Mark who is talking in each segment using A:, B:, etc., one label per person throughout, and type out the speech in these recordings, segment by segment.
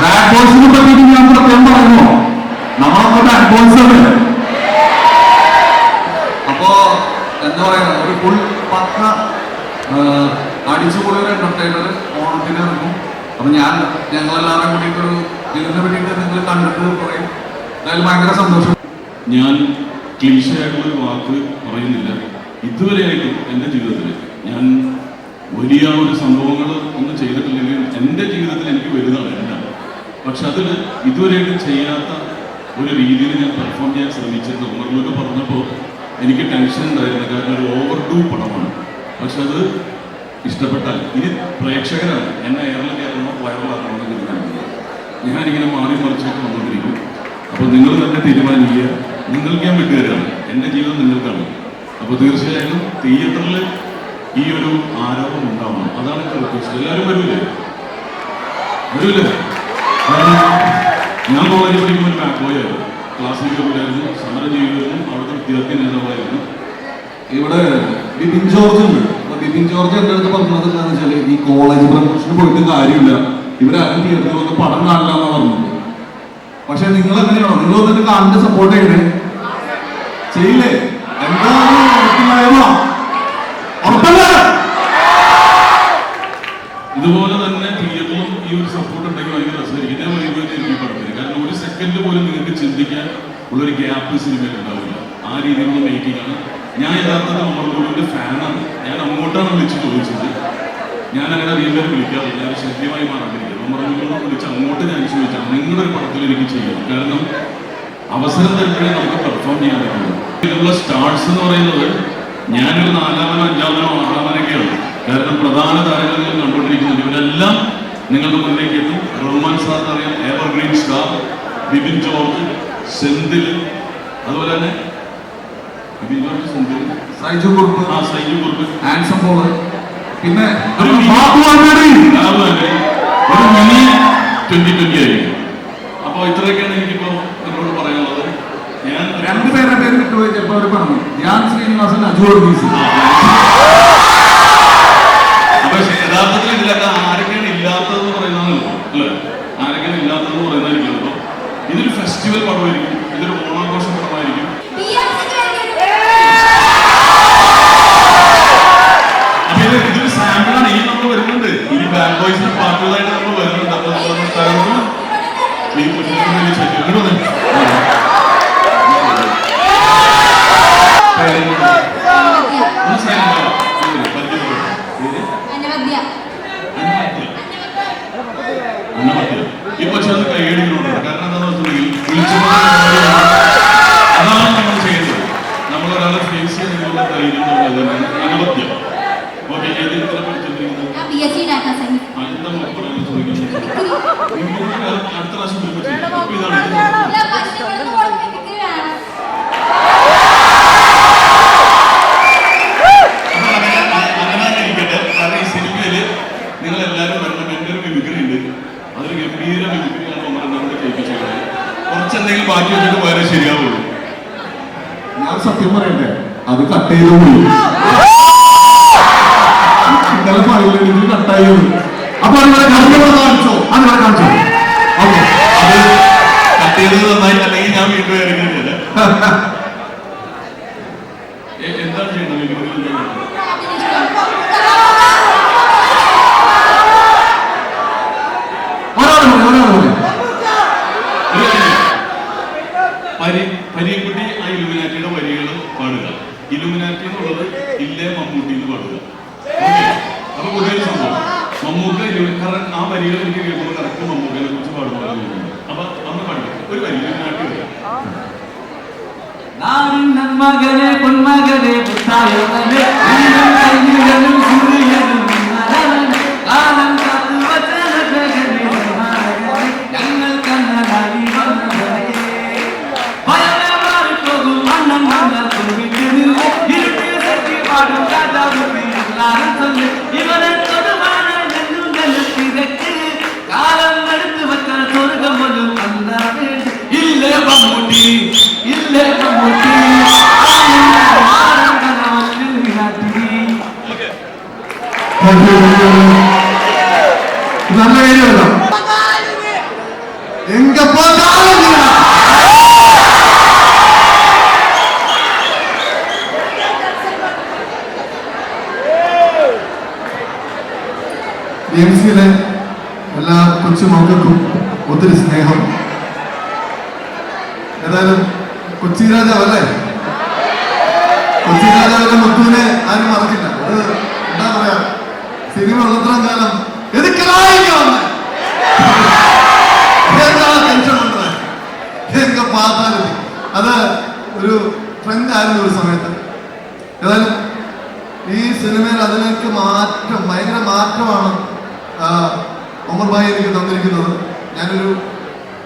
A: Bad ബോയ്സിനെ പറ്റിയിട്ട് ഞാൻ പ്രത്യേകം പറയുമോ? നമ്മളൊക്കെ ബാഡ് ബോയ്സ് ആണ്. അപ്പോ എന്താ പറയാ, ഒരു ഫുൾ പക്ക അടിച്ചുപൊളി ഒരു എന്റർടൈനർ ഓണത്തിന് ഇറങ്ങും. അപ്പൊ ഞങ്ങളെല്ലാവരും കൂടിയിട്ടൊരു ഇതിനെ പറ്റിയിട്ട് നിങ്ങൾ കണ്ടിട്ട് പറയും. എന്തായാലും ഭയങ്കര സന്തോഷം.
B: ഞാൻ ക്ലീശയായിട്ടുള്ളൊരു വാക്ക് പറയുന്നില്ല. ഇതുവരെയായിട്ടും എൻ്റെ ജീവിതത്തിൽ ഞാൻ വലിയ ഒരു സംഭവങ്ങൾ ഒന്നും ചെയ്തിട്ടില്ലെങ്കിലും എൻ്റെ ജീവിതത്തിൽ എനിക്ക് വലുതാണ് എല്ലാം. പക്ഷെ അതിൽ ഇതുവരെയായിട്ടും ചെയ്യാത്ത ഒരു രീതിയിൽ ഞാൻ പെർഫോം ചെയ്യാൻ ശ്രമിച്ചിരുന്നു. ഉമറിലൊക്കെ പറഞ്ഞപ്പോൾ എനിക്ക് ടെൻഷൻ ഉണ്ടായിരുന്നു, കാരണം ഒരു ഓവർ ഡൂ പടമാണ്. പക്ഷെ അത് ഇഷ്ടപ്പെട്ടാൽ ഇനി പ്രേക്ഷകരാണ് എന്നെ എയറിൽ കയറണോ വൈറലാക്കണമെന്ന് തീരുമാനിക്കുന്നത്. ഞാനിങ്ങനെ മാറി മറിച്ചിട്ട് വന്നുകൊണ്ടിരിക്കും. അപ്പോൾ നിങ്ങൾ തന്നെ തീരുമാനിക്കുക. നിങ്ങൾക്ക് ഞാൻ വിട്ടുതരാണ്, എൻ്റെ ജീവിതം നിങ്ങൾക്കാണ്. അപ്പോൾ തീർച്ചയായും തിയേറ്ററിൽ ഈ ഒരു ആരോപണം ഉണ്ടാവണം, അതാണ് എൻ്റെ റിക്വസ്റ്റ്. എല്ലാവരും വരൂലേ? ഞാൻ കോളേജിൽ പഠിക്കുമ്പോൾ ഒരു ബാക്ക് ബോയ് ആയിരുന്നു, ക്ലാസ്സിലേക്ക് കൂടെയായിരുന്നു, സമരം ചെയ്യുമായിരുന്നു, അവിടുത്തെ വിദ്യാർത്ഥി നേതാവായിരുന്നു.
A: ഇവിടെ ബിപിൻ ജോർജ് ഉണ്ട്. അപ്പൊ ബിപിൻ ജോർജ് എൻ്റെ അടുത്ത് പറഞ്ഞത് എന്താണെന്ന് വെച്ചാൽ, ഈ കോളേജ് പ്രമോഷന് പോയിട്ട് കാര്യമില്ല, ഇവരാരും തിയേറ്ററിൽ വന്ന് പടം കാണില്ല എന്നാണ് പറഞ്ഞത്. പക്ഷെ നിങ്ങൾ എങ്ങനെയാണോ, നിങ്ങൾ വന്നിട്ട് കാണിട്ട് സപ്പോർട്ട് ചെയ്യണേ, ചെയ്യില്ലേ? എന്താണ്
B: ഇതുപോലെ തന്നെ തിയേറ്ററിലും ഈ ഒരു സപ്പോർട്ട് ഉണ്ടെങ്കിൽ ഭയങ്കര രസമായിരിക്കും. ഇതേ വൈകുന്നേരം ഈ പടത്തിന്, കാരണം ഒരു സെക്കൻഡ് പോലും നിങ്ങൾക്ക് ചിന്തിക്കാൻ ഉള്ളൊരു ഗ്യാപ്പ് സിനിമയിൽ ഉണ്ടാവില്ല. ആ രീതിയിലുള്ള മേക്കിംഗ് ആണ്. ഞാൻ യഥാർത്ഥത്തിൽ ഉമർഗോളിന്റെ ഫാനാണ്. ഞാൻ അങ്ങോട്ടാണ് വിളിച്ച് ചോദിച്ചത്. ഞാൻ അങ്ങനെ റിയലിൽ വിളിക്കാറില്ല, ഞാൻ ശല്യമായി മാറാണ്ടിരിക്കുന്നത്. ഉമർഗോളിനെ വിളിച്ച് അങ്ങോട്ട് ഞാൻ ചോദിച്ചാൽ നിങ്ങളുടെ ഒരു പടത്തിൽ എനിക്ക് ചെയ്യണം, കാരണം അവസരം തരുമ്പോഴേ നമുക്ക് പെർഫോം ചെയ്യാൻ പറ്റുള്ളൂ. ഇതിലുള്ള സ്റ്റാർസ് എന്ന് പറയുന്നത് ഞാനൊരു 4-ാമനോ 5-ാമനോ 6-ാമനൊക്കെയാണ്. കാരണം പ്രധാന താരങ്ങൾ കണ്ടുകൊണ്ടിരിക്കുന്നുണ്ട്. ഇവരെല്ലാം നിങ്ങളുടെ മുന്നിലേക്ക് എത്തും. റഹ്മാൻ സാറിന് അറിയാം, evergreen star, Bipin George, Senthil, അതുപോലെ തന്നെ
A: സൈജു കുറുപ്പ്,
B: ഹാൻസം പോള്,
A: പിന്നെ
B: ഒരു മിനി 2020 ആയിരിക്കും. അപ്പോൾ ഇത്രയൊക്കെയാണ് എനിക്കിപ്പോ നിങ്ങളോട് പറയാനുള്ളത്. ഞാൻ
A: രണ്ടുപേരുടെ പേര് വിട്ടുപോയി. ചിലപ്പോൾ അവർ പറഞ്ഞു ധ്യാൻ ശ്രീനിവാസൻ, അജു വർഗീസ്.
B: അപ്പൊ യഥാർത്ഥത്തിൽ ഇതിലൊക്കെ ആരൊക്കെയാണ് ഇല്ലാത്തതെന്ന് പറയുന്നതല്ലോ അല്ലേ? ആരൊക്കെയാണ് ഇല്ലാത്തതെന്ന് പറയുന്നതായിരിക്കും. അപ്പൊ ഇതൊരു ഫെസ്റ്റിവൽ പടമായിരിക്കും, ഇതൊരു ഓണാഘോഷ പടമായിരിക്കും. അപ്പൊ ഇതൊരു സാമ്പിളാണ്. ഈ നമ്മൾ വരുന്നുണ്ട്, ഇനി ബാഡ് ബോയ്സിന്റെ പാട്ടുകളായിട്ട് നമ്മൾ വരുന്നുണ്ട്. അപ്പൊ നമ്മൾ തരുന്നു ഇപ്പൊ ചെന്ന് കൈയടികളുണ്ട്. കാരണം എന്താണെന്ന് വെച്ചിട്ടുണ്ടെങ്കിൽ അതാണ് നമ്മൾ ചെയ്യുന്നത്. നമ്മളൊരാളെ ഫേസ് ചെയ്യുന്നതിനുള്ള ധൈര്യം തന്നെയാണ് അനവധ്യം. ഓക്കെ, ഏതിനെ പഠിച്ചിട്ടിരിക്കുന്നത് അടുത്ത പ്രാവശ്യം വരുമ്പോൾ ചെയ്യും. അപ്പൊ ഇതാണ് അങ്ങനെ ഇരിക്കട്ടെ. കാരണം ഈ സിനിമയില് നിങ്ങളെല്ലാവരും വരണം. എൻ്റെ ഒരു മിമിക്രി ഉണ്ട്, അതൊരു ഗംഭീര മിമിക്രിയാണ്. നമ്മളെന്നോട് കേൾപ്പിച്ചത് കുറച്ചെന്തെങ്കിലും ബാക്കി വെച്ചിട്ട് പോയാലേ ശരിയാവുള്ളൂ.
A: ഞാൻ സത്യം പറയട്ടെ, അത് കട്ട് ചെയ്തു പോയി. ഇന്നലെ ഫൈനലിൽ കട്ടായി. അപ്പൊ അതിവിടെ കാണിച്ചോ, അതിവിടെ കാണിച്ചോ. ഓക്കെ,
B: അത് കട്ട് ചെയ്തത് നന്നായിട്ട്, അല്ലെങ്കിൽ ഞാൻ വീണ്ടും ഇറങ്ങിയിട്ടില്ല. എന്താണ് ചെയ്യുന്നത്? പരീക്കുട്ടി ആ ഇലുമിനാറ്റിയുടെ വരികൾ പാടുക. ഇലുമിനാറ്റി എന്നുള്ളത് ഇല്ലേ മമ്മൂട്ടി എന്ന് പാടുക. ഓക്കെ, അപ്പൊ പുതിയൊരു സംഭവം മമ്മൂക്ക കാരണം ആ വരികൾ എനിക്ക് കേൾക്കുമ്പോൾ കറക്റ്റ് മമ്മൂക്കനെ കുറിച്ച് പാടുമ്പോൾ അപ്പൊ അന്ന് പഠിക്കും ഒരു വരി ഇലുമിനാറ്റി വരിക.
C: മകനെ പൊന്മകനെ
A: എങ്ക പോയാലും DMC-യിലെ എല്ലാ കൊച്ചുമക്കൾക്കും ഒത്തിരി സ്നേഹം. ഏതായാലും കൊച്ചി രാജാവല്ലേ, കൊച്ചി രാജാവിന്റെ മുത്തുവിനെ ആരും മറക്കില്ല. അത് എന്താ പറയാ, സിനിമ ഉള്ളത്രയും കാലം അത് ഒരു ട്രെൻഡ് ആയിരുന്നു ഒരു സമയത്ത്. ഏതായാലും ഈ സിനിമയിൽ അതിലേക്ക് മാറ്റം, ഭയങ്കര മാറ്റമാണ് ഒമർ ഭായി എനിക്ക് തന്നിരിക്കുന്നത്. ഞാനൊരു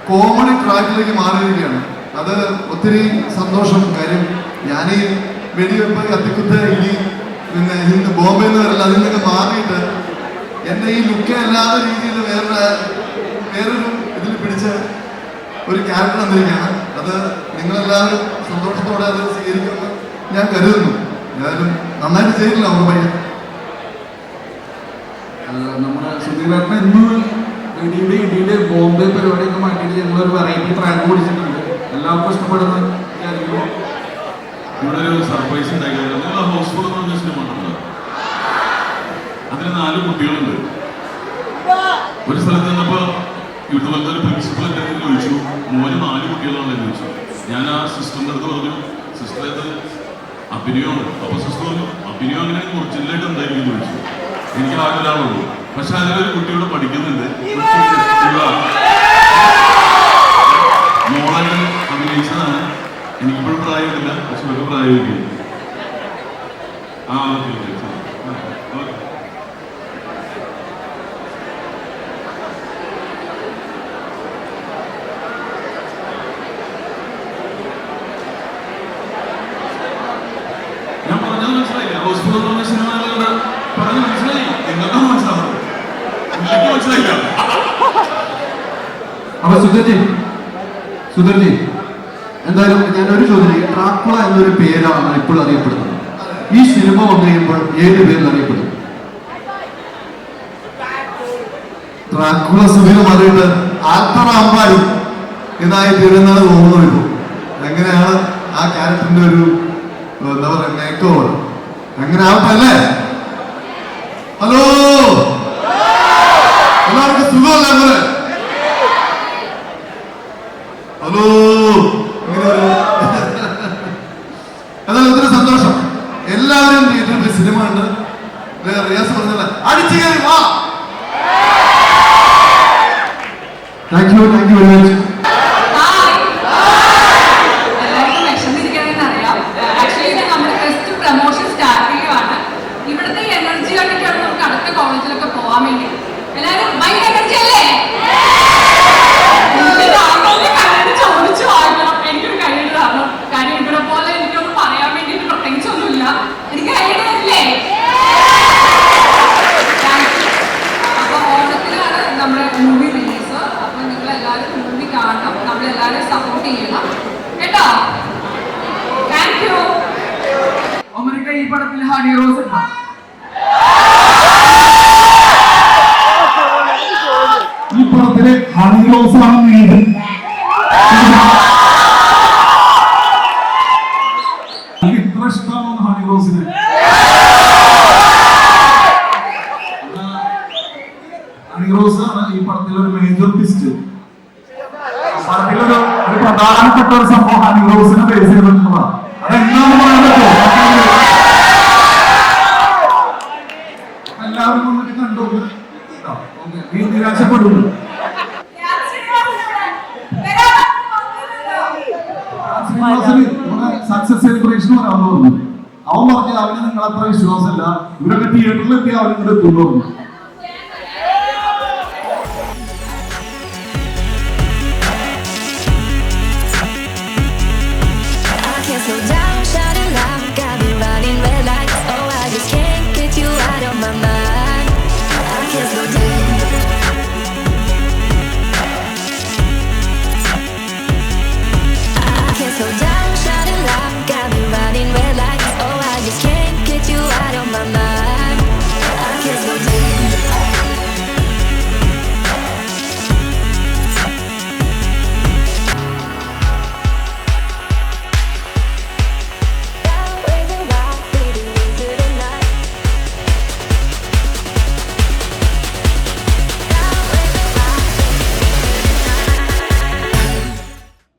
A: കോമഡി ട്രാക്കിലേക്ക് മാറിയിരിക്കുകയാണ്. അത് ഒത്തിരി സന്തോഷം. കാര്യം ഞാൻ ഈ വെടിവെപ്പ്, കത്തിക്കുത്ത്, ഇനി പിന്നെ ഇന്ന് ബോംബെ എന്ന് വരില്ല, അതിൽ നിന്നൊക്കെ മാറിയിട്ട് എന്നെ ഈ ലുക്ക് അല്ലാത്ത രീതിയിൽ വേറൊരു ഇതിൽ പിടിച്ച ഒരു ക്യാരക്ടർ തന്നിരിക്കുകയാണ്. അത് നിങ്ങളെല്ലാവരും സന്തോഷത്തോടെ അത് സ്വീകരിക്കുമെന്ന് ഞാൻ കരുതുന്നു. ഏതായാലും നന്നായിട്ട് ചെയ്തില്ല ഒമർ ഭായി.
C: നമ്മുടെ സുധീരേട്ടൻ ഇന്ന് വെടിയുടെ ഇടിയുടെ ബോംബെ പരിപാടിയൊക്കെ മാറ്റിയിട്ട് ഞങ്ങളൊരു വെറൈറ്റി ട്രാക്ക് ഓടിച്ചിട്ടുണ്ട്. എല്ലാവർക്കും ഇഷ്ടപ്പെടുന്ന വിചാരിക്കുന്നു.
B: ഇവിടെ ഒരു സർപ്രൈസ് ഉണ്ടായിരുന്നു. ഹൗസ്ഫുൾ എന്ന് പറഞ്ഞ സിനിമ ഉണ്ടല്ലോ, അതിൽ 4 കുട്ടികളുണ്ട്. ഒരു സ്ഥലത്ത് നിന്നപ്പോ ഇവിടുത്തെ ഒരു പ്രിൻസിപ്പൽ എന്റെ ചോദിച്ചു, മോന് 4 കുട്ടികളാണെന്ന് ചോദിച്ചു. ഞാൻ ആ സിസ്റ്ററിന്റെ അടുത്ത് പറഞ്ഞു, സിസ്റ്റർ അത് അഭിനയമാണ്. അപ്പൊ സിസ്റ്റർ പറഞ്ഞു, അഭിനയം അങ്ങനെ ഒറിജിനലായിട്ട് എന്തായിരിക്കും ചോദിച്ചു. എനിക്ക് ആകെ ഒരാളുള്ളൂ. പക്ഷെ അതിലൊരു കുട്ടിയോട് പഠിക്കുന്നുണ്ട്. മോളായിട്ട് അഭിനയിച്ചതാണ്. എനിക്കിപ്പോഴും പ്രായമില്ല, പക്ഷെ ഒരു പ്രായമില്ല. ആ ഓക്കെ ഓക്കെ ഓക്കെ. ഞാൻ പറഞ്ഞത് മനസ്സിലായില്ല. ഹൗസ്ഫുൾ എന്ന് പറഞ്ഞ സിനിമകളുടെ പറഞ്ഞ് മനസ്സിലായി. നിങ്ങൾക്കും മനസ്സിലാവും, എനിക്ക് മനസ്സിലായില്ല.
C: അപ്പൊ സുധർജി എന്തായാലും ഞാനൊരു ചോദ്യം, ഡ്രാക്കുള എന്നൊരു പേരാണ് ഇപ്പോൾ അറിയപ്പെടുന്നത്. ഈ സിനിമ വന്നു കഴിയുമ്പോൾ ഏത് പേരിൽ അറിയപ്പെടും?
A: ഡ്രാക്കുള സുധീർ മാറിയിട്ട് ആൽത്തറ അമ്പാടി എന്നായി തീരുന്നതാണ് തോന്നുന്നു. എങ്ങനെയാണ് ആ ക്യാരക്ടറിന്റെ ഒരു എന്താ പറയാ മേക്ക് ഓവർ എങ്ങനെ ആവട്ടെ അല്ലേ? ഹലോ, എല്ലാവർക്കും സുഖമല്ല പോലെ? ഹലോ, അതാണ് ഒത്തിരി സന്തോഷം. എല്ലാവരും തിയേറ്ററിൽ സിനിമ ഉണ്ട്. റിയാസ് പറഞ്ഞല്ല, അടിച്ചു കയറി വാ.
C: Thank you very much.
D: Promotion start ചെയ്യുവാണ്. ഇവിടുത്തെ എനർജി കണ്ടിട്ടാണ് നമുക്ക് അടുത്ത കോളേജിലൊക്കെ പോകാൻ വേണ്ടി. എല്ലാവരും ഭയങ്കര എനർജി അല്ലേ? ചോദിച്ചു വാങ്ങണം, എനിക്കൊരു കഴിവ് തരണം. കാര്യം ഇവിടെ പോലെ എനിക്കൊന്നും പറയാൻ വേണ്ടിയിട്ട് പ്രത്യേകിച്ചൊന്നുമില്ല. എനിക്ക് കഴിയില്ലേ? അപ്പൊ ഓണത്തിലാണ് നമ്മുടെ മൂവി റിലീസ്. അപ്പൊ നിങ്ങൾ എല്ലാവരും മൂവി കാണണം, നമ്മളെല്ലാവരും സപ്പോർട്ട് ചെയ്യണം കേട്ടോ. Thank you.
C: അമേരിക്ക ഈ പടത്തിൽ ഹണി റോസ് ഉണ്ടോ?
A: ഈ പടത്തിലെ ഹണി റോസ് ആണ് വീട്. ഇത്ര ഇഷ്ടമാണോ ഹണി റോസിന്? ഹണി റോസ് ആണ് ഈ പടത്തിലെ ഒരു മേജർ ട്വിസ്റ്റ്. പടത്തിലൊരു പ്രധാനപ്പെട്ട ഒരു സംഭവം ഹണി റോസിനെ ബേസ് ചെയ്തിട്ടുള്ളതാണ്. അതെന്താണെന്ന് പറയാൻ പറ്റുമോ? എല്ലാവരും വന്നിട്ട് കണ്ടു. നീ നിരാശപ്പെടുന്നു. സക്സസ് സെലിബ്രേഷൻ വരാമെന്ന് പറഞ്ഞു. അവൻ പറഞ്ഞു അവന് നിങ്ങളത്ര വിശ്വാസമില്ല, ഇവരൊക്കെ തിയേറ്ററിൽ എത്തി അവരിങ്ങോട്ട് എത്തുന്നു പറഞ്ഞു.